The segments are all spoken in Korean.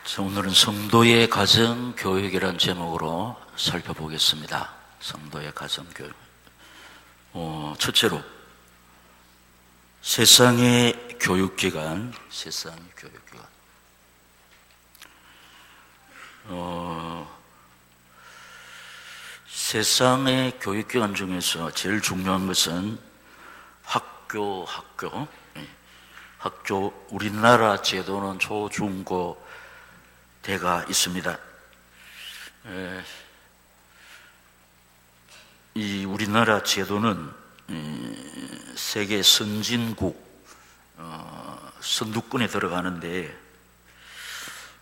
자, 오늘은 성도의 가정교육이라는 제목으로 살펴보겠습니다. 성도의 가정교육. 첫째로 세상의 교육기관. 세상의 교육기관 중에서 제일 중요한 것은 학교. 우리나라 제도는 초, 중, 고, 대가 있습니다. 이 우리나라 제도는 세계 선진국 선두권에 들어가는데,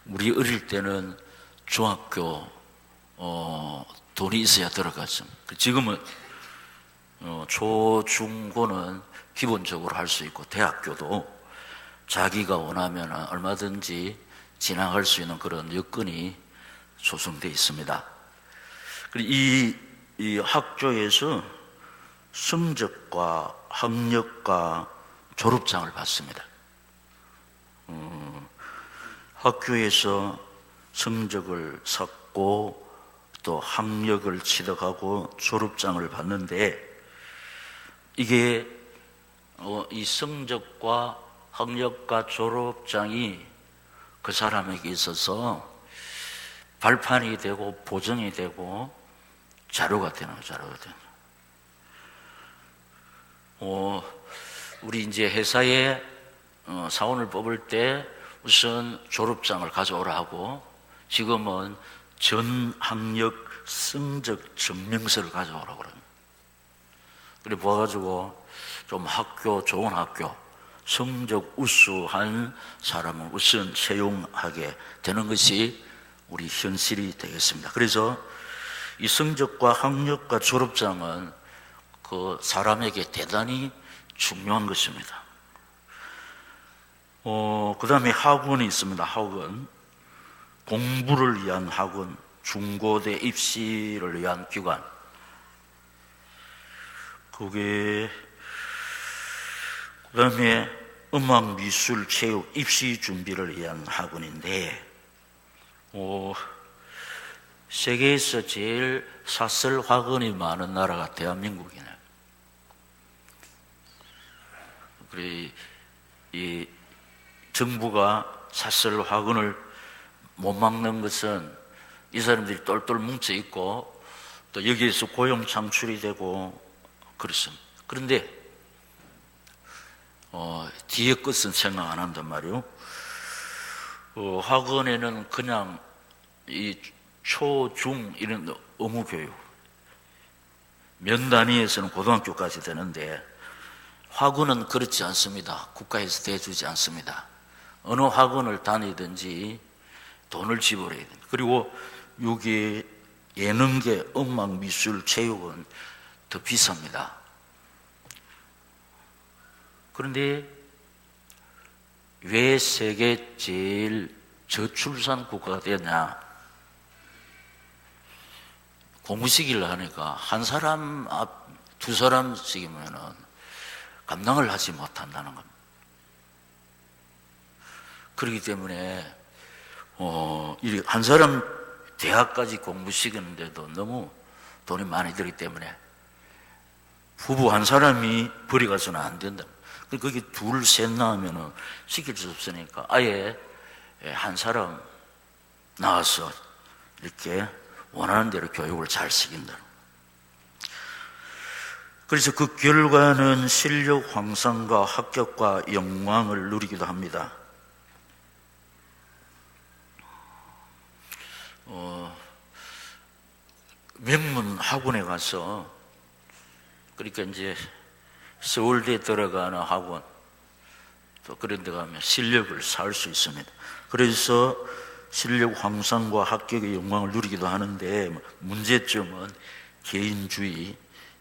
우리 어릴 때는 중학교 돈이 있어야 들어갔죠. 지금은 초, 중, 고는 기본적으로 할 수 있고, 대학교도 자기가 원하면 얼마든지 진학할 수 있는 그런 여건이 조성되어 있습니다. 그리고 이 학교에서 성적과 학력과 졸업장을 받습니다. 학교에서 성적을 쌓고 또 학력을 취득하고 졸업장을 받는데, 이게 이 성적과 학력과 졸업장이 그 사람에게 있어서 발판이 되고 보정이 되고 자료가 되는 거예요. 우리 이제 회사에 사원을 뽑을 때 우선 졸업장을 가져오라 하고, 지금은 전 학력 성적 증명서를 가져오라고 그래요. 그래 모아가지고 좀 좋은 학교, 성적 우수한 사람을 우선 채용하게 되는 것이 우리 현실이 되겠습니다. 그래서 이 성적과 학력과 졸업장은 그 사람에게 대단히 중요한 것입니다. 그 다음에 학원이 있습니다. 학원. 공부를 위한 학원, 중고대 입시를 위한 기관. 그 다음에 음악, 미술, 체육, 입시 준비를 위한 학원인데, 세계에서 제일 사설 학원이 많은 나라가 대한민국이네. 그래, 이 정부가 사설 학원을 못 막는 것은 이 사람들이 똘똘 뭉쳐 있고, 또 여기에서 고용 창출이 되고 그렇습니다. 그런데 뒤에 것은 생각 안 한단 말이에요. 학원에는 그냥 이 초, 중 이런 의무교육, 면 단위에서는 고등학교까지 되는데, 학원은 그렇지 않습니다. 국가에서 대주지 않습니다. 어느 학원을 다니든지 돈을 지불해야 됩니다. 그리고 여기 예능계, 음악, 미술, 체육은 더 비쌉니다. 그런데 왜 세계 제일 저출산 국가가 되었냐? 공부시키려 하니까 한 사람 두 사람씩이면은 감당을 하지 못한다는 겁니다. 그렇기 때문에 한 사람 대학까지 공부시키는데도 너무 돈이 많이 들기 때문에 부부 한 사람이 버려가서는 안 된다. 거기 둘, 셋 나오면은 시킬 수 없으니까 아예 한 사람 나와서 이렇게 원하는 대로 교육을 잘 시킨다. 그래서 그 결과는 실력 향상과 합격과 영광을 누리기도 합니다. 명문 학원에 가서, 그러니까 이제 서울대에 들어가는 학원, 또 그런 데 가면 실력을 쌓을 수 있습니다. 그래서 실력 향상과 합격의 영광을 누리기도 하는데, 문제점은 개인주의,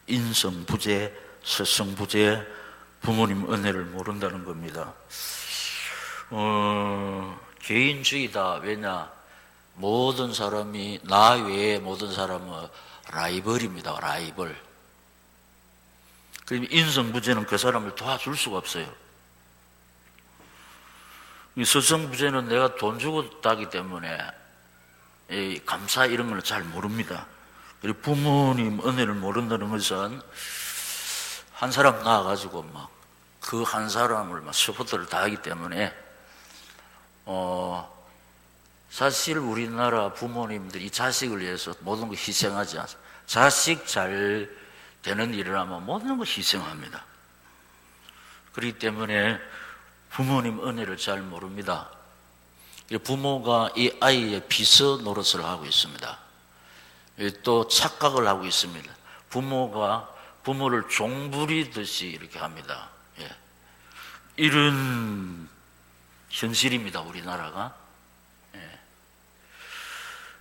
인성부재, 서성부재, 부모님 은혜를 모른다는 겁니다. 개인주의다. 왜냐? 모든 사람이, 나 외에 모든 사람은 라이벌입니다. 라이벌. 그럼 인성부재는 그 사람을 도와줄 수가 없어요. 이 서성부재는 내가 돈 주고 따기 때문에 이 감사 이런 걸 잘 모릅니다. 그리고 부모님 은혜를 모른다는 것은 한 사람 낳아가지고 막 그 한 사람을 막 서포트를 다 하기 때문에 사실 우리나라 부모님들이 자식을 위해서 모든 걸 희생하지 않습니다. 자식 잘 되는 일이라면 모든 걸 희생합니다. 그렇기 때문에 부모님 은혜를 잘 모릅니다. 부모가 이 아이의 비서 노릇을 하고 있습니다. 또 착각을 하고 있습니다. 부모가 부모를 종부리듯이 이렇게 합니다. 예. 이런 현실입니다, 우리나라가. 예.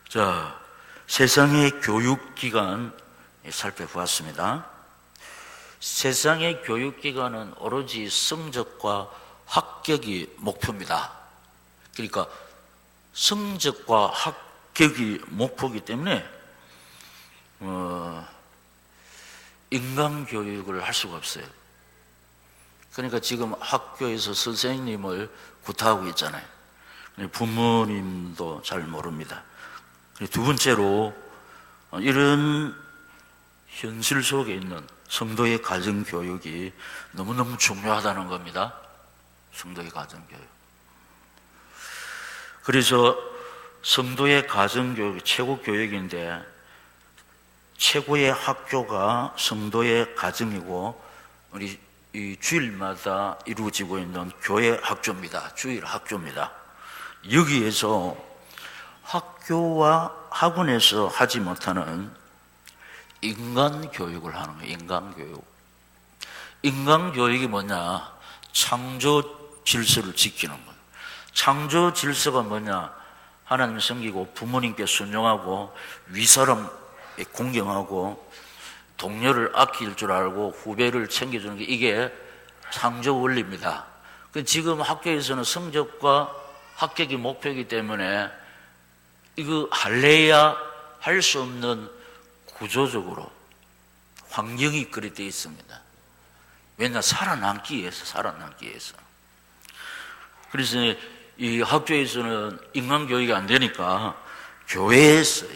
자, 세상의 교육기관 살펴보았습니다. 세상의 교육기관은 오로지 성적과 합격이 목표입니다. 그러니까 성적과 합격이 목표이기 때문에 인간교육을 할 수가 없어요. 그러니까 지금 학교에서 선생님을 구타하고 있잖아요. 부모님도 잘 모릅니다. 두 번째로 이런 현실 속에 있는 성도의 가정교육이 너무너무 중요하다는 겁니다. 성도의 가정교육. 그래서 성도의 가정교육이 최고 교육인데 최고의 학교가 성도의 가정이고 우리 이 주일마다 이루어지고 있는 교회 학교입니다. 주일 학교입니다. 여기에서 학교와 학원에서 하지 못하는 인간교육을 하는 거예요. 인간교육. 인간교육이 뭐냐? 창조 질서를 지키는 거예요. 창조 질서가 뭐냐? 하나님 섬기고 부모님께 순종하고 윗사람 공경하고 동료를 아낄 줄 알고 후배를 챙겨주는 게 이게 창조 원리입니다. 지금 학교에서는 성적과 합격이 목표이기 때문에 이거 할래야 할 수 없는 구조적으로 환경이 그리 되어 있습니다. 왜냐? 살아남기 위해서. 그래서 이 학교에서는 인간교육이 안 되니까 교회에서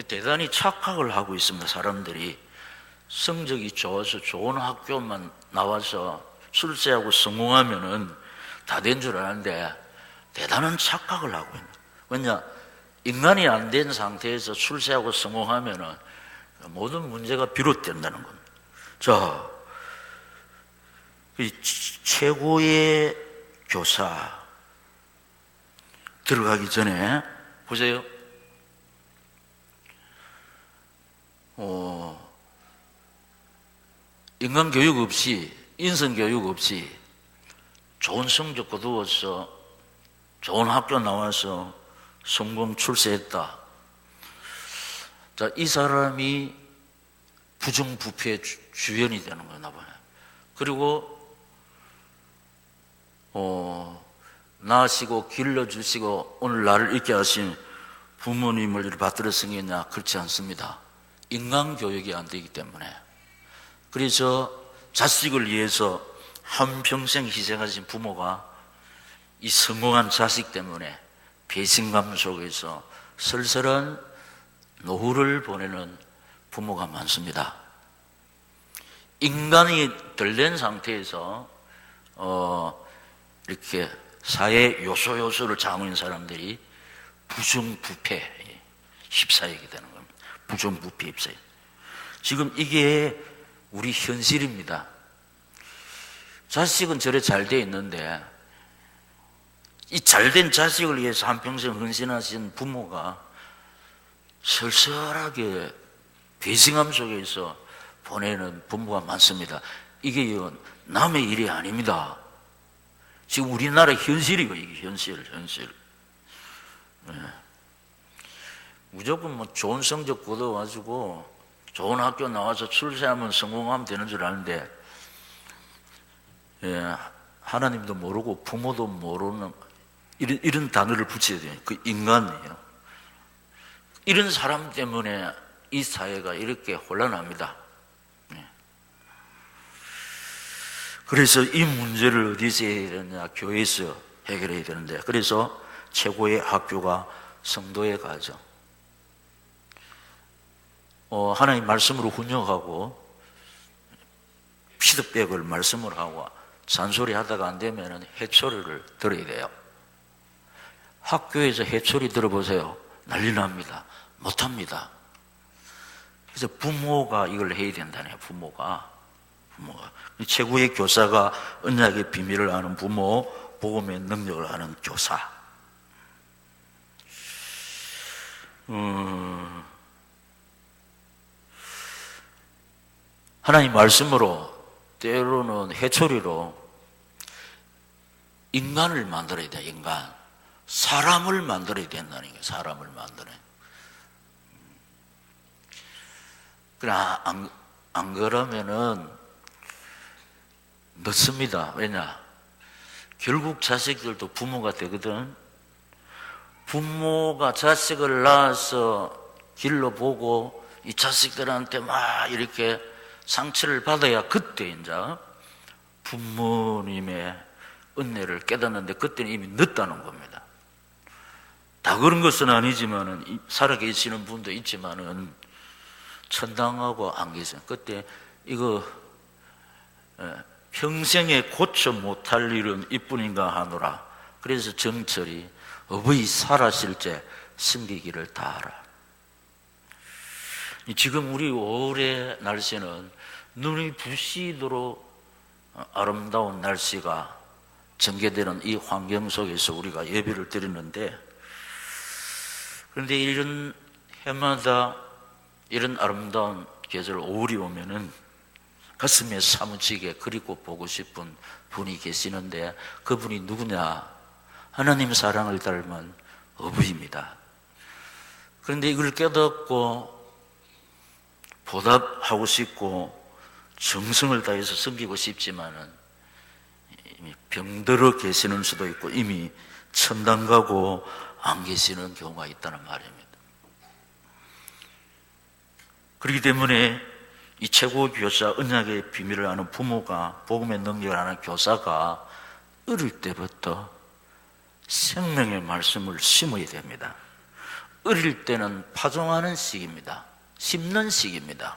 대단히 착각을 하고 있습니다. 사람들이 성적이 좋아서 좋은 학교만 나와서 출세하고 성공하면은 다 된 줄 아는데 대단한 착각을 하고 있는. 왜냐? 인간이 안 된 상태에서 출세하고 성공하면은 모든 문제가 비롯된다는 겁니다. 자, 이 최고의 교사 들어가기 전에 보세요. 인간교육 없이, 인성교육 없이 좋은 성적 거두어서 좋은 학교 나와서 성공 출세했다. 자, 이 사람이 부정부패의 주연이 되는 거나 봐요. 그리고 낳으시고 길러주시고 오늘 나를 있게 하신 부모님을 받들어 생겼냐? 그렇지 않습니다. 인간교육이 안 되기 때문에. 그래서 자식을 위해서 한평생 희생하신 부모가 이 성공한 자식 때문에 배신감 속에서 쓸쓸한 노후를 보내는 부모가 많습니다. 인간이 덜 된 상태에서 이렇게 사회 요소를 장악한 사람들이 부정부패에 휩싸이게 되는 겁니다. 부정부패에 휩싸이. 지금 이게 우리 현실입니다. 자식은 저래 잘 돼 있는데 이 잘된 자식을 위해서 한평생 헌신하신 부모가 쓸쓸하게 배신감 속에서 보내는 부모가 많습니다. 이게 남의 일이 아닙니다. 지금 우리나라 현실이고, 이게 현실. 네. 무조건 뭐 좋은 성적 거둬가지고 좋은 학교 나와서 출세하면 성공하면 되는 줄 아는데, 예, 하나님도 모르고 부모도 모르는 이런 단어를 붙여야 돼요. 그 인간이에요. 이런 사람 때문에 이 사회가 이렇게 혼란합니다. 그래서 이 문제를 어디서 해야 되느냐? 교회에서 해결해야 되는데, 그래서 최고의 학교가 성도에 가죠. 하나님 말씀으로 훈육하고 피드백을 말씀을 하고 잔소리 하다가 안 되면 해초리를 들어야 돼요. 학교에서 해초리 들어보세요. 난리 납니다. 못합니다. 그래서 부모가 이걸 해야 된다네요. 부모가. 최고의 교사가 언약의 비밀을 아는 부모, 복음의 능력을 아는 교사. 하나님 말씀으로, 때로는 해초리로 인간을 만들어야 돼. 인간, 사람을 만들어야 된다는 거예요. 사람을 만들어야. 그러나 안 그러면은 늦습니다. 왜냐? 결국 자식들도 부모가 되거든. 부모가 자식을 낳아서 길러보고 이 자식들한테 막 이렇게 상처를 받아야 그때 이제 부모님의 은혜를 깨닫는데, 그때는 이미 늦다는 겁니다. 다 그런 것은 아니지만은, 살아계시는 분도 있지만은 천당하고 안 계세요. 그때 이거 평생에 고쳐 못할 일은 이뿐인가 하노라. 그래서 정철이 어버이 살아실제 섬기기를 다하라. 지금 우리 올해 날씨는 눈이 부시도록 아름다운 날씨가 전개되는 이 환경 속에서 우리가 예배를 드리는데, 그런데 이런 해마다 이런 아름다운 계절 5월이 오면은 가슴에 사무치게 그리고 보고 싶은 분이 계시는데, 그분이 누구냐? 하나님 사랑을 닮은 어부입니다. 그런데 이걸 깨닫고 보답하고 싶고 정성을 다해서 섬기고 싶지만은 이미 병들어 계시는 수도 있고 이미 천당 가고 안 계시는 경우가 있다는 말입니다. 그렇기 때문에 이 최고 교사, 언약의 비밀을 아는 부모가, 복음의 능력을 아는 교사가 어릴 때부터 생명의 말씀을 심어야 됩니다. 어릴 때는 파종하는 시기입니다. 심는 시기입니다.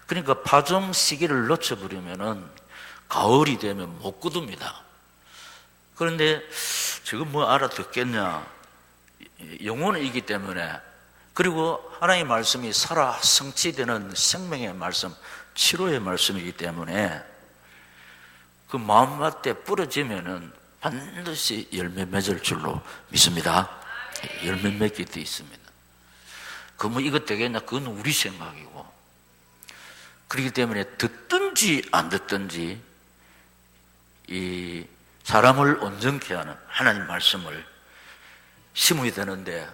그러니까 파종 시기를 놓쳐버리면은 가을이 되면 못 거둡니다. 그런데 지금 뭐 알아듣겠냐? 영혼이기 때문에, 그리고 하나님의 말씀이 살아 성취되는 생명의 말씀, 치료의 말씀이기 때문에 그 마음밭에 뿌려지면은 반드시 열매 맺을 줄로 믿습니다. 열매 맺게 돼 있습니다. 그 뭐 이것 되겠냐? 그건 우리 생각이고. 그렇기 때문에 듣든지 안 듣든지 이 사람을 온전케 하는 하나님 말씀을 심어야 되는데,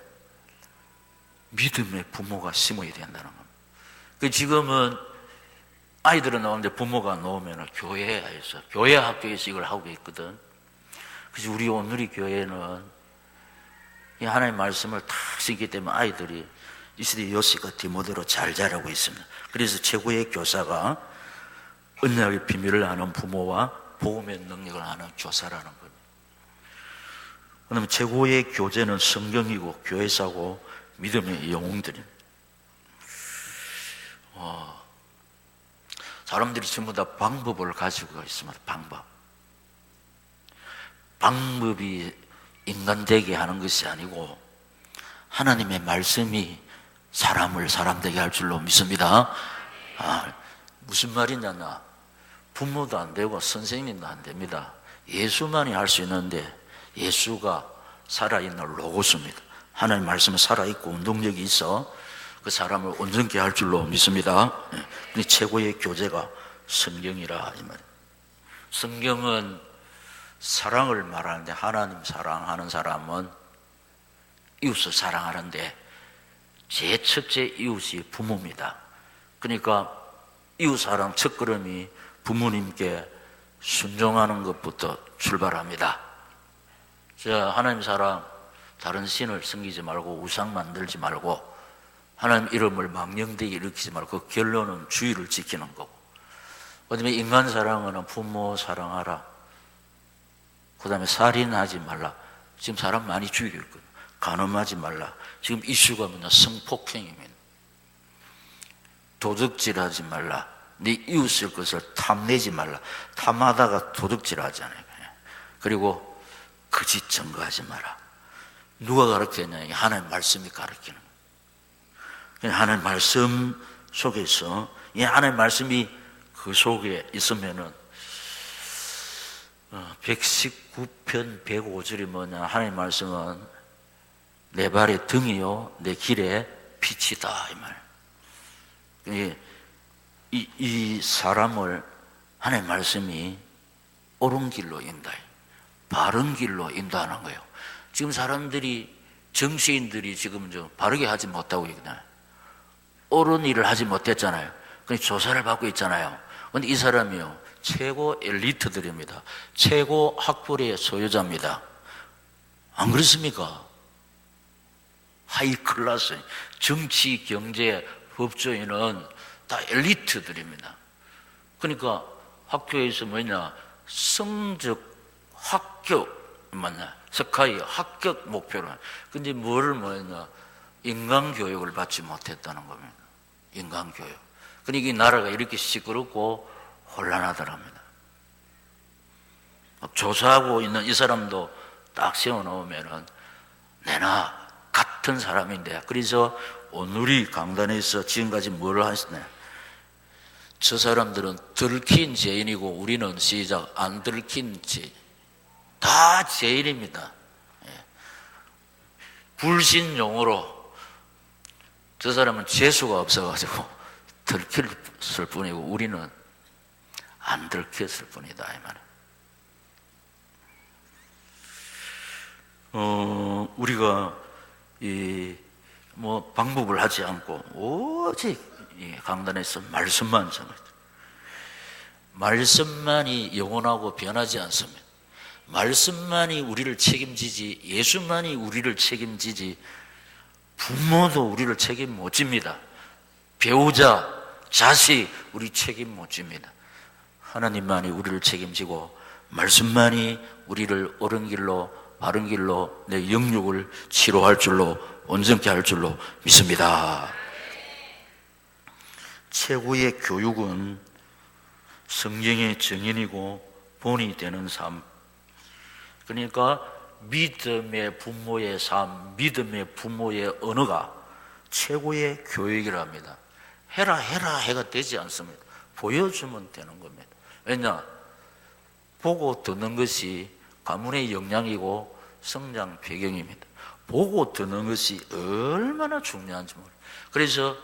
믿음의 부모가 심어야 된다는 겁니다. 그 지금은 아이들은 나오는데 부모가 놓으면 교회에서, 교회 학교에서 이걸 하고 있거든. 그래서 우리 오늘의 교회는 이 하나님 말씀을 다 쓰기 때문에 아이들이 이 시대 요시가 디모데로 잘 자라고 있습니다. 그래서 최고의 교사가 언약의 비밀을 아는 부모와 복음의 능력을 아는 교사라는 겁니다. 그러면 최고의 교재는 성경이고 교회사고 믿음의 영웅들입니다. 사람들이 전부 다 방법을 가지고 있습니다. 방법이 인간되게 하는 것이 아니고 하나님의 말씀이 사람을 사람되게 할 줄로 믿습니다. 무슨 말이냐? 부모도 안 되고 선생님도 안 됩니다. 예수만이 할 수 있는데, 예수가 살아있는 로고스입니다. 하나님 말씀은 살아있고 운동력이 있어 그 사람을 온전케 할 줄로 믿습니다. 최고의 교재가 성경이라 이 말이에요. 성경은 사랑을 말하는데, 하나님 사랑하는 사람은 이웃을 사랑하는데 제 첫째 이웃이 부모입니다. 그러니까 이웃 사랑 첫걸음이 부모님께 순종하는 것부터 출발합니다. 자, 하나님 사랑, 다른 신을 섬기지 말고 우상 만들지 말고 하나님 이름을 망령되게 일으키지 말고, 그 결론은 주의를 지키는 거고, 그다음에 인간 사랑은 부모 사랑하라. 그 다음에 살인하지 말라. 지금 사람 많이 죽이고 있거든요. 간음하지 말라. 지금 이슈가 뭐냐? 성폭행입니다. 도둑질하지 말라. 네 이웃의 것을 탐내지 말라. 탐하다가 도둑질하잖아요. 그리고 거짓 증거하지 마라. 누가 가르쳤냐? 하나님 말씀이 가르치는 거예요. 하나님 말씀 속에서, 이 하나님 말씀이 그 속에 있으면은 119편 105절이 뭐냐? 하나님 말씀은 내 발의 등이요 내 길의 빛이다, 이 말. 이 사람을 하나님 말씀이 옳은 길로 인도해, 바른 길로 인도하는 거예요. 지금 사람들이, 정치인들이 지금 바르게 하지 못하고 있잖아요. 옳은 일을 하지 못했잖아요. 그래서 조사를 받고 있잖아요. 그런데 이 사람이요 최고 엘리트들입니다. 최고 학벌의 소유자입니다. 안 그렇습니까? 하이 클래스, 정치, 경제, 법조인은 다 엘리트들입니다. 그러니까 학교에서 뭐냐? 성적, 합격, 맞나? 스카이, 합격 목표로. 근데 뭐냐? 인간교육을 받지 못했다는 겁니다. 인간교육. 그러니까 이 나라가 이렇게 시끄럽고 혼란하더랍니다. 조사하고 있는 이 사람도 딱 세워놓으면은 내나 같은 사람인데, 그래서 오늘이 강단에서 지금까지 뭘 하셨나요? 저 사람들은 들킨 죄인이고 우리는 시작 안 들킨 죄인. 다 죄인입니다. 불신용어로 저 사람은 재수가 없어가지고 들켰을 뿐이고 우리는 안 들켰을 뿐이다, 이 말은. 우리가 방법을 하지 않고 오직 강단에서 말씀만 전하죠. 말씀만이 영원하고 변하지 않습니다. 말씀만이 우리를 책임지지, 예수만이 우리를 책임지지, 부모도 우리를 책임 못 집니다. 배우자, 자식, 우리 책임 못 집니다. 하나님만이 우리를 책임지고 말씀만이 우리를 옳은 길로, 바른 길로, 내 영육을 치료할 줄로, 온전케 할 줄로 믿습니다. 최고의 교육은 성경의 증인이고 본이 되는 삶. 그러니까 믿음의 부모의 삶, 믿음의 부모의 언어가 최고의 교육이랍니다. 해라 해가 되지 않습니다. 보여주면 되는 겁니다. 왜냐? 보고 듣는 것이 가문의 역량이고 성장 배경입니다. 보고 듣는 것이 얼마나 중요한지 모릅니다. 그래서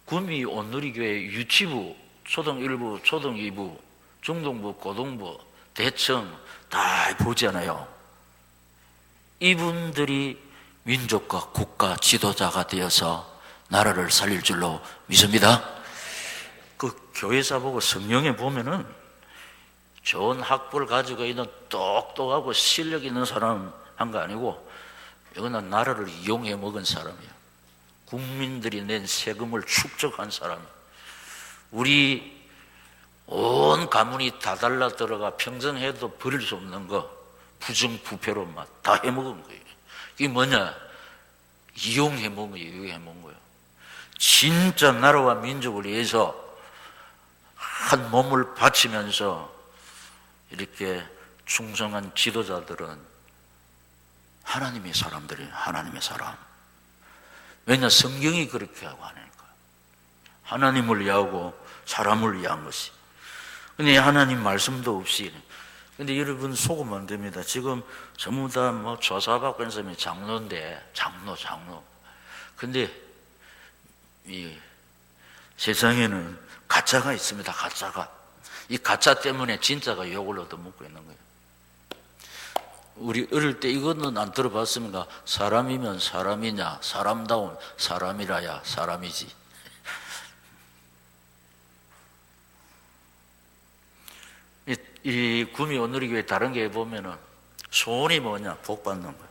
구미 온누리교회 유치부, 초등 1부, 초등 2부, 중등부, 고등부, 대청 다 보잖아요. 이분들이 민족과 국가 지도자가 되어서 나라를 살릴 줄로 믿습니다. 그 교회사 보고 성경에 보면은 좋은 학벌 가지고 있는 똑똑하고 실력 있는 사람 한 거 아니고 이거는 나라를 이용해 먹은 사람이에요. 국민들이 낸 세금을 축적한 사람이에요. 우리 온 가문이 다 달라 들어가 평생해도 버릴 수 없는 거 부정부패로만 다 해먹은 거예요. 이게 뭐냐? 이용해 먹은 거예요. 이용해 먹은 거예요. 진짜 나라와 민족을 위해서 한 몸을 바치면서 이렇게 충성한 지도자들은 하나님의 사람들이에요. 하나님의 사람. 왜냐? 성경이 그렇게 하고 하니까. 하나님을 위하고 사람을 위한 것이. 근데 하나님 말씀도 없이. 근데 여러분 속으면 안 됩니다. 지금 전부 다 조사받고 있는 사람이 장로인데, 장로. 근데 이 세상에는 가짜가 있습니다. 가짜가. 이 가짜 때문에 진짜가 욕을 얻어먹고 있는 거예요. 우리 어릴 때 이거는 안 들어봤습니까? 사람이면 사람이냐, 사람다운 사람이라야 사람이지. 이 구미 온누리교회 다른 게 보면은 소원이 뭐냐? 복 받는 거예요.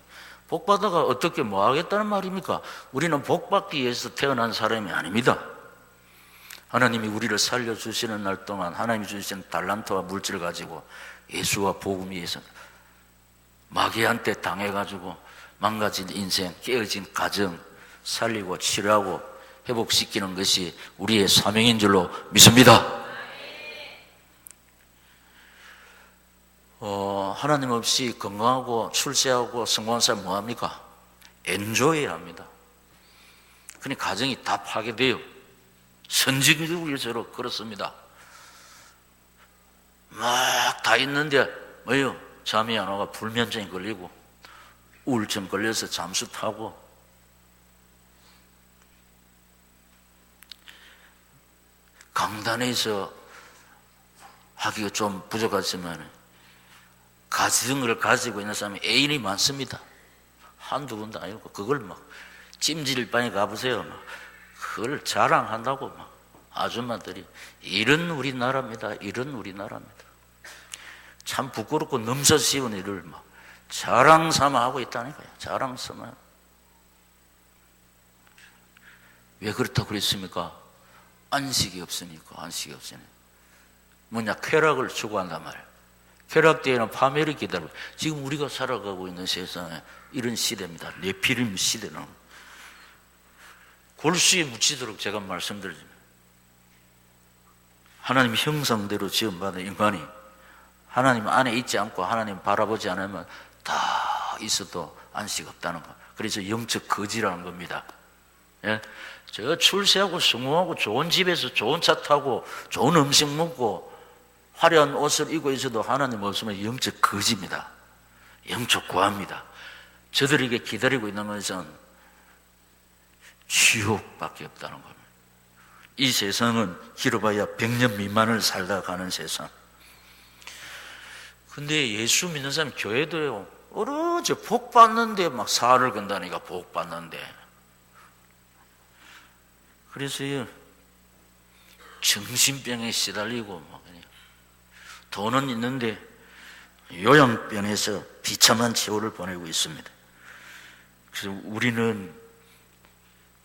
복 받아가 어떻게 뭐 하겠다는 말입니까? 우리는 복 받기 위해서 태어난 사람이 아닙니다. 하나님이 우리를 살려주시는 날 동안 하나님이 주신 달란트와 물질을 가지고 예수와 복음 위해서 마귀한테 당해가지고 망가진 인생, 깨어진 가정 살리고 치료하고 회복시키는 것이 우리의 사명인 줄로 믿습니다. 하나님 없이 건강하고 출세하고 성공한 사람 뭐합니까? 엔조해야 합니다. 그러니까 가정이 다 파괴돼요. 선진국에서로 그렇습니다. 막 다 있는데 뭐요? 잠이 안 오고 불면증이 걸리고 우울증 걸려서 잠수 타고 강단에서 하기가 좀 부족하지만 가정을 가지고 있는 사람이 애인이 많습니다. 한두 번도 아니고 그걸 막 찜질방에 가보세요. 막 그걸 자랑한다고 막 아줌마들이. 이런 우리나라입니다. 이런 우리나라입니다. 참 부끄럽고 넘사시운 일을 막 자랑 삼아 하고 있다니까요. 자랑 삼아. 왜 그렇다고 그랬습니까? 안식이 없으니까. 안식이 없으니까. 뭐냐, 쾌락을 추구한단 말이에요. 쾌락 뒤에는 파멸이 기다리고. 지금 우리가 살아가고 있는 세상에 이런 시대입니다. 네피림 시대는. 골수에 묻히도록 제가 말씀드립니다. 하나님 형상대로 지음받은 인간이 하나님 안에 있지 않고 하나님 바라보지 않으면 다 있어도 안식 없다는 거. 그래서 영적 거지라는 겁니다. 예? 저 출세하고 성공하고 좋은 집에서 좋은 차 타고 좋은 음식 먹고 화려한 옷을 입고 있어도 하나님 없으면 영적 거지입니다. 영적 고아입니다. 저들에게 기다리고 있는 것은 지옥밖에 없다는 겁니다. 이 세상은 길어봐야 100년 미만을 살다 가는 세상. 근데 예수 믿는 사람 교회도요, 어러저 복 받는데 막 사활을 건다니까. 복 받는데. 그래서 정신병에 시달리고 막 돈은 있는데 요양병에서 비참한 세월을 보내고 있습니다. 그래서 우리는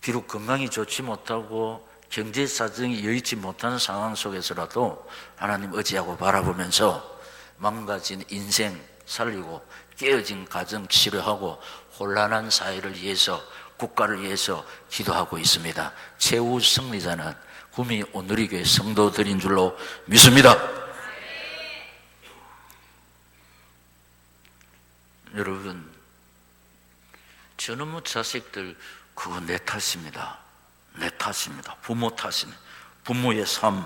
비록 건강이 좋지 못하고 경제 사정이 여의치 못한 상황 속에서라도 하나님 의지하고 바라보면서 망가진 인생 살리고 깨어진 가정 치료하고 혼란한 사회를 위해서 국가를 위해서 기도하고 있습니다. 최후 승리자는 구미 오누리교회 성도들인 줄로 믿습니다. 여러분, 저놈의 자식들 그거 내 탓입니다. 내 탓입니다. 부모 탓이네. 부모의 삶,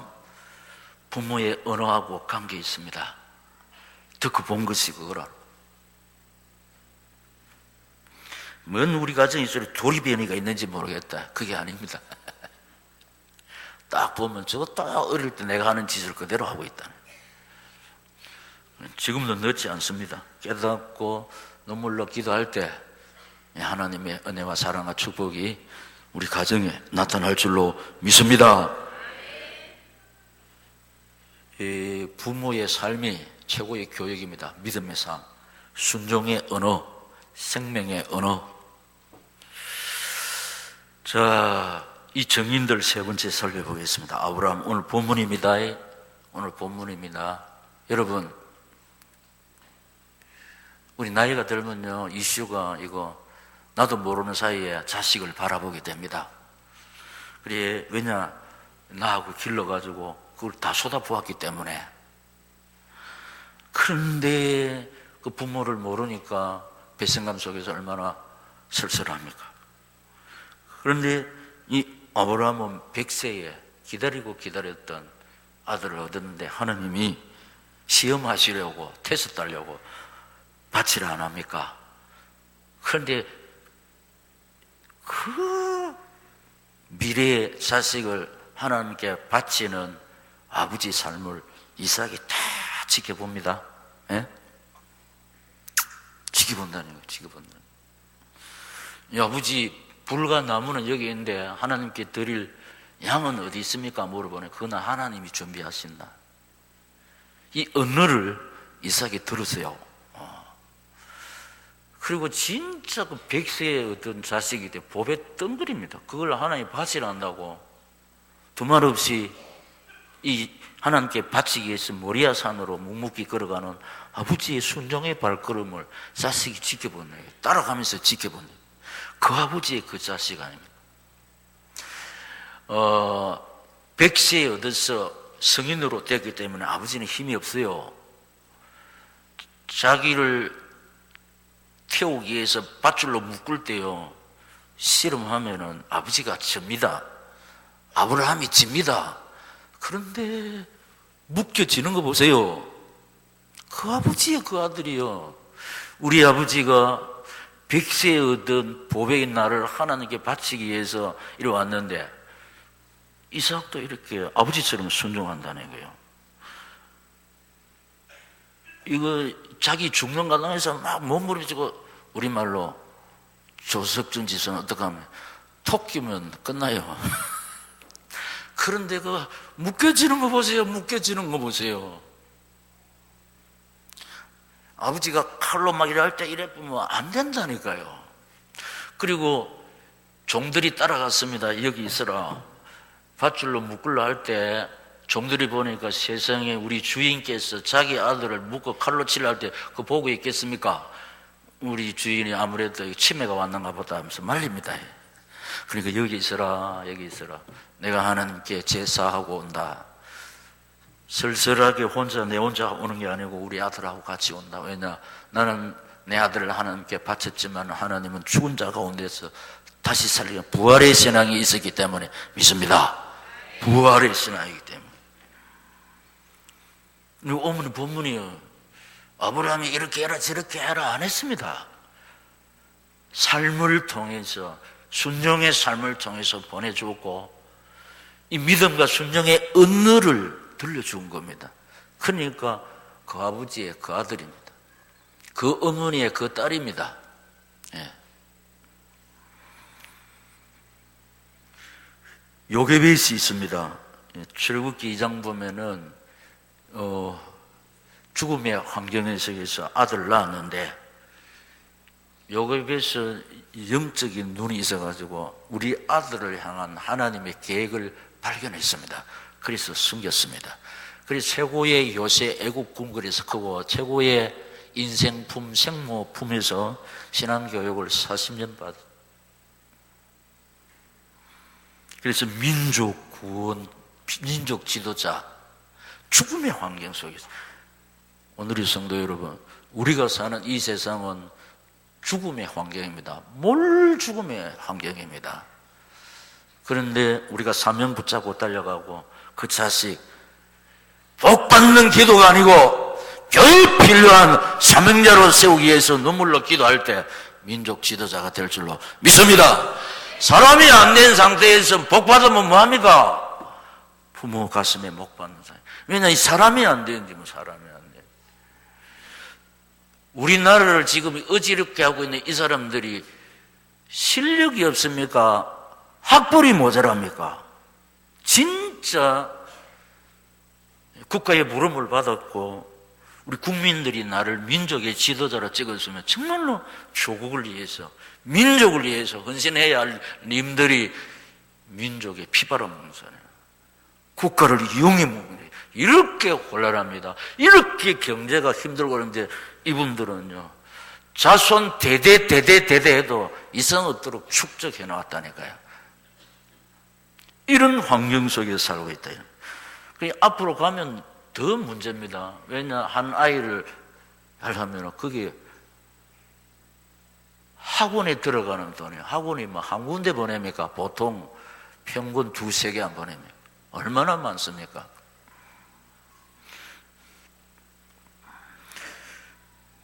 부모의 언어하고 관계 있습니다. 듣고 본 것이 그거라. 뭔 우리 가정에 조리변이가 있는지 모르겠다. 그게 아닙니다. 딱 보면 저거 딱 어릴 때 내가 하는 짓을 그대로 하고 있다. 지금도 늦지 않습니다. 깨닫고 눈물로 기도할 때 하나님의 은혜와 사랑과 축복이 우리 가정에 나타날 줄로 믿습니다. 부모의 삶이 최고의 교육입니다. 믿음의 삶, 순종의 언어, 생명의 언어. 자, 이 정인들 세 번째 살펴보겠습니다. 아브라함, 오늘 본문입니다. 오늘 본문입니다. 여러분, 우리 나이가 들면요, 이슈가 이거 나도 모르는 사이에 자식을 바라보게 됩니다. 그래, 왜냐, 나하고 길러가지고 그걸 다 쏟아부었기 때문에. 그런데 그 부모를 모르니까 배신감 속에서 얼마나 쓸쓸합니까? 그런데 이 아브라함은 100세에 기다리고 기다렸던 아들을 얻었는데 하나님이 시험하시려고 테스트 하려고 바치를 안 합니까? 그런데 그 미래의 자식을 하나님께 바치는 아버지 삶을 이삭이 다 지켜봅니다. 예? 지켜본다는 거예요. 지켜본다는 거예요. 아버지, 불과 나무는 여기 있는데 하나님께 드릴 양은 어디 있습니까? 물어보네. 그건 하나님이 준비하신다. 이 언어를 이삭이 들었어요. 그리고 진짜 그 100세의 어떤 자식이 돼 보배 덩그립니다. 그걸 하나님이 바치라 한다고 두말 없이 이 하나님께 바치기 위해서 모리아 산으로 묵묵히 걸어가는 아버지의 순종의 발걸음을 자식이 지켜보는 거예요. 따라가면서 지켜보는 거예요. 그 아버지의 그 자식 아닙니까? 100세에 얻어서 성인으로 됐기 때문에 아버지는 힘이 없어요. 자기를 태우기 위해서 밧줄로 묶을 때요, 씨름하면은 아버지가 집니다. 아브라함이 집니다. 그런데 묶여지는 거 보세요. 그 아버지의 그 아들이요. 우리 아버지가 100세에 얻은 보배의 날을 하나님께 바치기 위해서 이리 왔는데 이삭도 이렇게 아버지처럼 순종한다는 거예요. 이거 자기 죽는 과정에서 막 몸부림치고, 우리말로 조석준 짓은 어떻게 하면 톡 끼면 끝나요. 그런데 그 묶여지는 거 보세요. 묶여지는 거 보세요. 아버지가 칼로 막 일할 때 이래 보면 안 된다니까요. 그리고 종들이 따라갔습니다. 여기 있어라. 밧줄로 묶으려 할 때 종들이 보니까 세상에 우리 주인께서 자기 아들을 묶어 칼로 치려 할 때 그거 보고 있겠습니까? 우리 주인이 아무래도 치매가 왔는가 보다 하면서 말립니다. 그러니까 여기 있어라, 여기 있어라. 내가 하나님께 제사하고 온다. 쓸쓸하게 내 혼자 오는 게 아니고 우리 아들하고 같이 온다. 왜냐, 나는 내 아들을 하나님께 바쳤지만 하나님은 죽은 자 가운데서 다시 살리는 부활의 신앙이 있었기 때문에 믿습니다. 부활의 신앙이기 때문에. 오늘 본문이요, 아브라함이 이렇게 해라 저렇게 해라 안 했습니다. 삶을 통해서, 순종의 삶을 통해서 보내주었고, 이 믿음과 순종의 은혜를 들려준 겁니다. 그러니까 그 아버지의 그 아들입니다. 그 어머니의 그 딸입니다. 예. 요게벳이 있습니다. 출애굽기 2장 보면은 죽음의 환경 속에서 아들을 낳았는데, 요게벳은 영적인 눈이 있어가지고 우리 아들을 향한 하나님의 계획을 발견했습니다. 그래서 숨겼습니다. 그래서 최고의 요새 애국 궁궐에서 크고 최고의 인생품, 생모품에서 신앙교육을 40년 받았. 그래서 민족 구원, 민족 지도자, 죽음의 환경 속에서. 오늘의 성도 여러분, 우리가 사는 이 세상은 죽음의 환경입니다. 몰 죽음의 환경입니다. 그런데 우리가 사명 붙잡고 달려가고 그 자식 복 받는 기도가 아니고 교육 필요한 사명자로 세우기 위해서 눈물로 기도할 때 민족 지도자가 될 줄로 믿습니다. 사람이 안 된 상태에서 복 받으면 뭐합니까? 부모 가슴에 목 받는 사람. 왜냐, 이 사람이 안 되는지 뭐 사람이 안 돼. 우리나라를 지금 어지럽게 하고 있는 이 사람들이 실력이 없습니까? 학벌이 모자랍니까? 진짜 국가의 부름을 받았고 우리 국민들이 나를 민족의 지도자로 찍었으면 정말로 조국을 위해서, 민족을 위해서 헌신해야 할 님들이 민족의 피바람 먹는 사람, 국가를 이용해 먹는 거예요. 이렇게 곤란합니다. 이렇게 경제가 힘들고 그러는데 이분들은요, 자손 대대 해도 이상 없도록 축적해 나왔다니까요. 이런 환경 속에 살고 있다. 앞으로 가면 더 문제입니다. 왜냐, 한 아이를 하려면 그게 학원에 들어가는 돈이에요. 학원이 뭐 한 군데 보냅니까? 보통 평균 2-3개 안 보냅니까? 얼마나 많습니까?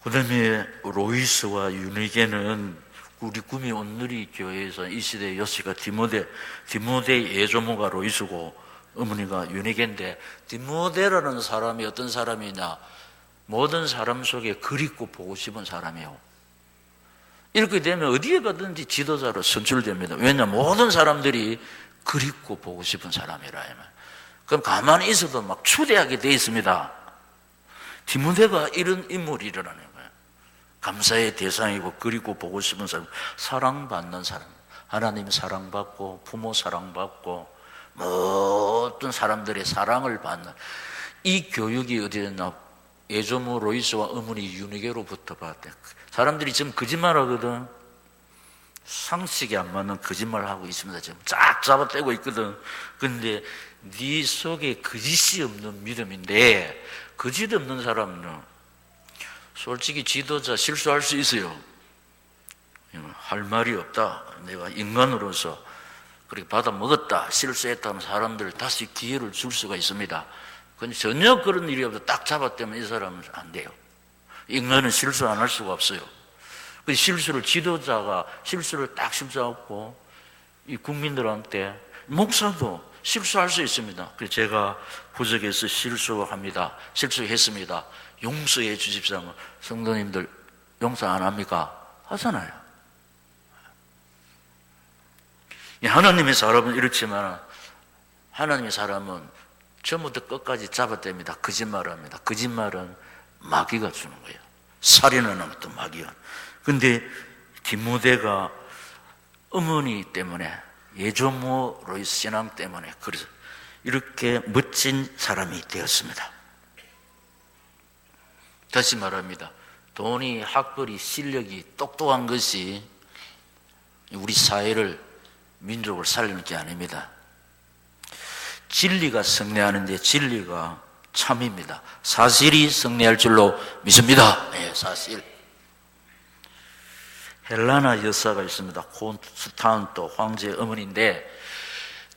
그 다음에 로이스와 유니게는 우리 구미 온누리 교회에서 이 시대의 여씨가 디모데의 예조모가 로이스고 어머니가 유니게인데, 디모데라는 사람이 어떤 사람이냐, 모든 사람 속에 그립고 보고 싶은 사람이에요. 이렇게 되면 어디에 가든지 지도자로 선출됩니다. 왜냐하면 모든 사람들이 그립고 보고 싶은 사람이라. 그럼 가만히 있어도 막 추대하게 되어 있습니다. 디모데가 이런 인물이라는 거예요. 감사의 대상이고 그립고 보고 싶은 사람, 사랑받는 사람, 하나님 사랑받고 부모 사랑받고 모든 사람들의 사랑을 받는 이 교육이 어디 됐나? 예조모 로이스와 어머니 유니게로부터 받았대. 사람들이 지금 거짓말하거든. 상식이 안 맞는 거짓말을 하고 있습니다. 지금 쫙 잡아떼고 있거든. 근데 네 속에 거짓이 없는 믿음인데, 거짓 없는 사람은 솔직히 지도자 실수할 수 있어요. 할 말이 없다. 내가 인간으로서 그렇게 받아 먹었다, 실수했다는 사람들 다시 기회를 줄 수가 있습니다. 근데 전혀 그런 일이 없어. 딱 잡았다면 이 사람은 안 돼요. 인간은 실수 안 할 수가 없어요. 그 실수를, 지도자가 실수를 딱 실수하고 이 국민들한테, 목사도 실수할 수 있습니다. 그래서 제가 부족해서 실수했습니다. 용서해 주십시오 하면 성도님들 용서 안 합니까? 하잖아요. 하나님의 사람은 이렇지만 하나님의 사람은 처음부터 끝까지 잡아댑니다. 거짓말을 합니다. 거짓말은 마귀가 주는 거예요. 살인하는 것도 마귀가. 근데 디모데가 어머니 때문에, 예조모 로이스 신앙 때문에 그래서 이렇게 멋진 사람이 되었습니다. 다시 말합니다. 돈이, 학벌이, 실력이, 똑똑한 것이 우리 사회를, 민족을 살리는 게 아닙니다. 진리가 승리하는데 진리가 참입니다. 사실이 승리할 줄로 믿습니다. 네, 사실. 헬라나 여사가 있습니다. 콘스탄토 황제의 어머니인데,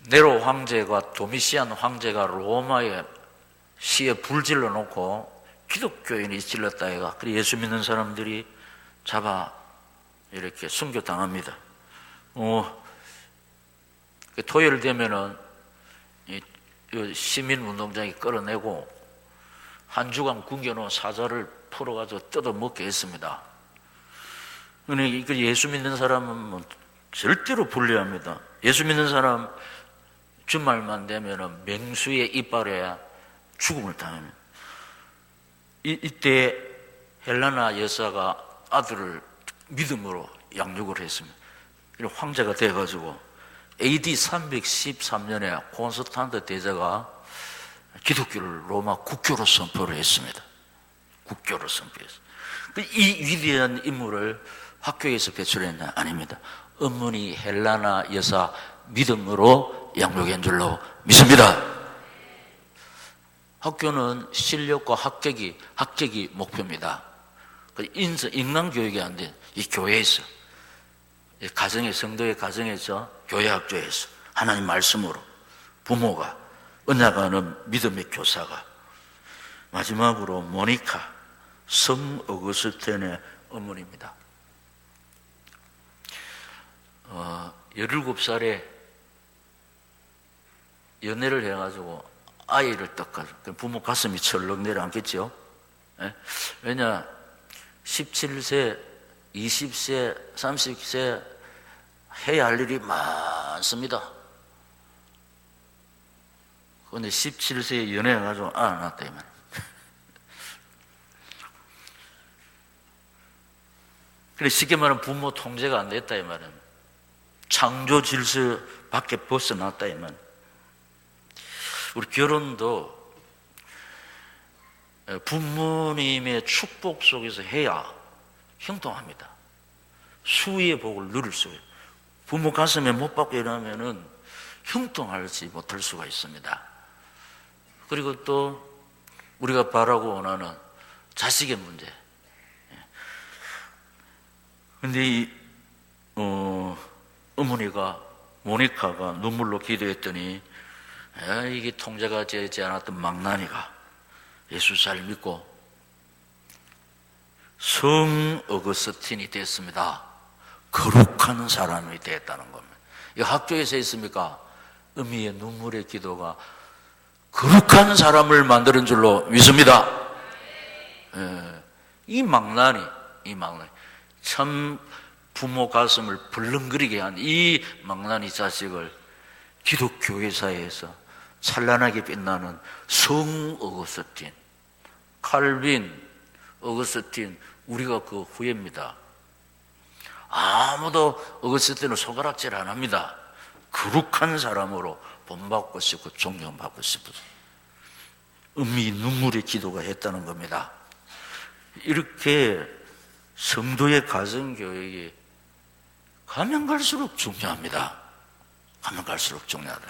네로 황제가, 도미시안 황제가 로마의 시에 불질러 놓고 기독교인이 질렀다 해가, 그래 예수 믿는 사람들이 잡아 이렇게 순교당합니다. 토요일 되면은 시민운동장에 끌어내고 한 주간 굶겨놓은 사자를 풀어가지고 뜯어먹게 했습니다. 그러니까 예수 믿는 사람은 절대로 불리합니다. 예수 믿는 사람 주말만 되면은 맹수의 이빨에 죽음을 당합니다. 이때 헬라나 여사가 아들을 믿음으로 양육을 했습니다. 황제가 돼가지고 AD 313년에 콘스탄트 대제가 기독교를 로마 국교로 선포를 했습니다. 국교로 선포했어요. 이 위대한 인물을 학교에서 배출했냐? 아닙니다. 어머니 헬라나 여사 믿음으로 양육한 줄로 믿습니다. 학교는 실력과 합격이 목표입니다. 인간교육이 안 돼. 이 교회에서, 이 가정의, 성도의 가정에서, 교회 학교에서, 하나님 말씀으로, 부모가, 은혜가는 믿음의 교사가. 마지막으로 모니카, 성 어거스틴의 어머니입니다. 17살에 연애를 해가지고 아이를 떡가지고 부모 가슴이 철렁 내려앉겠죠. 왜냐 17세, 20세, 30세 해야 할 일이 많습니다. 그런데 17세에 연애해가지고 안 낳았다 이 말이에요. 그래 쉽게 말하면 부모 통제가 안 됐다 이 말은, 창조 질서 밖에 벗어났다 이 말. 우리 결혼도 부모님의 축복 속에서 해야 형통합니다. 수위의 복을 누릴 수 있어요. 부모 가슴에 못 박고 일하면은 형통하지 못할 수가 있습니다. 그리고 또 우리가 바라고 원하는 자식의 문제. 근데 이 어머니가, 모니카가 눈물로 기도했더니 이게 통제가 되지 않았던 망나니가 예수 잘 믿고 성 어거스틴이 됐습니다. 거룩한 사람이 됐다는 겁니다. 이 학교에서 있습니까? 어미의 눈물의 기도가 거룩한 사람을 만드는 줄로 믿습니다. 이 망나니 참 부모 가슴을 벌렁거리게 한 이 망나니 자식을 기독교회사에서 찬란하게 빛나는 성 어거스틴, 칼빈, 어거스틴, 우리가 그 후예입니다. 아무도 어거스틴을 손가락질 안 합니다. 거룩한 사람으로 본받고 싶고 존경받고 싶어서 은미 눈물의 기도가 했다는 겁니다. 이렇게 성도의 가정교육이 가면 갈수록 중요합니다. 가면 갈수록 중요하다.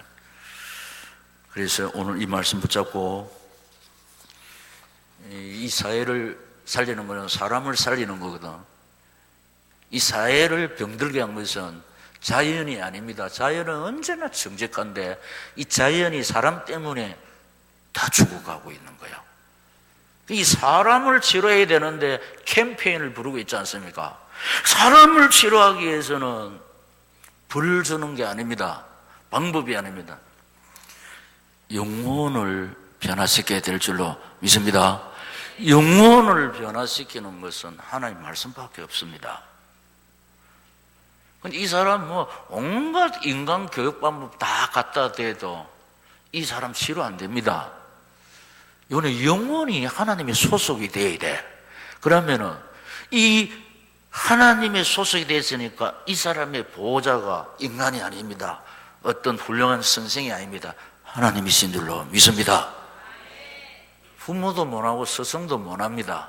그래서 오늘 이 말씀 붙잡고 이 사회를 살리는 것은 사람을 살리는 거거든. 이 사회를 병들게 한 것은 자연이 아닙니다. 자연은 언제나 정직한데 이 자연이 사람 때문에 다 죽어가고 있는 거예요. 이 사람을 치료해야 되는데 캠페인을 부르고 있지 않습니까? 사람을 치료하기 위해서는 벌을 주는 게 아닙니다. 방법이 아닙니다. 영혼을 변화시켜야 될 줄로 믿습니다. 영혼을 변화시키는 것은 하나님 말씀밖에 없습니다. 이 사람 온갖 인간 교육 방법 다 갖다 대도 이 사람 치료 안 됩니다. 이거는 영혼이 하나님의 소속이 돼야 돼. 그러면은 이 하나님의 소속이 됐으니까 이 사람의 보호자가 인간이 아닙니다. 어떤 훌륭한 선생이 아닙니다. 하나님이신 줄로 믿습니다. 부모도 못하고 스승도 못합니다.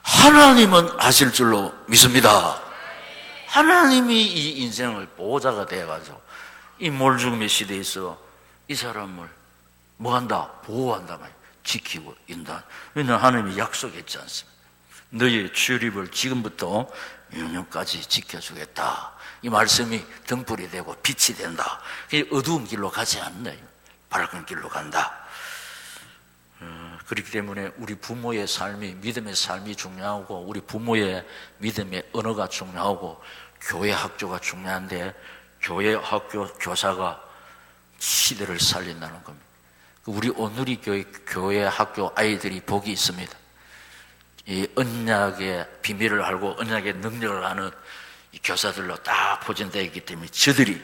하나님은 아실 줄로 믿습니다. 하나님이 이 인생을 보호자가 되어가지고 이 몰죽음의 시대에서 이 사람을 뭐한다? 보호한다 말이야. 지키고 인다. 왜냐하면 하나님이 약속했지 않습니까? 너의 출입을 지금부터 영영까지 지켜주겠다. 이 말씀이 등불이 되고 빛이 된다. 어두운 길로 가지 않는다. 밝은 길로 간다. 그렇기 때문에 우리 부모의 삶이, 믿음의 삶이 중요하고 우리 부모의 믿음의 언어가 중요하고 교회 학교가 중요한데 교회 학교 교사가 시대를 살린다는 겁니다. 우리 오누리 교회 학교 아이들이 복이 있습니다. 이 언약의 비밀을 알고 언약의 능력을 아는 이 교사들로 딱 포진되어 있기 때문에 저들이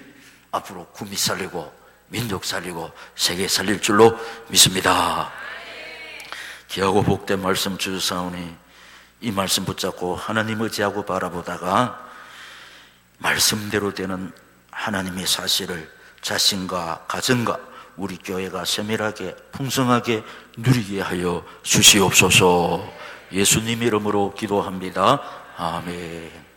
앞으로 구미 살리고 민족 살리고 세계 살릴 줄로 믿습니다. 귀하고 복된 말씀 주사오니 이 말씀 붙잡고 하나님 의지하고 바라보다가 말씀대로 되는 하나님의 사실을 자신과 가정과 우리 교회가 세밀하게 풍성하게 누리게 하여 주시옵소서. 예수님 이름으로 기도합니다. 아멘.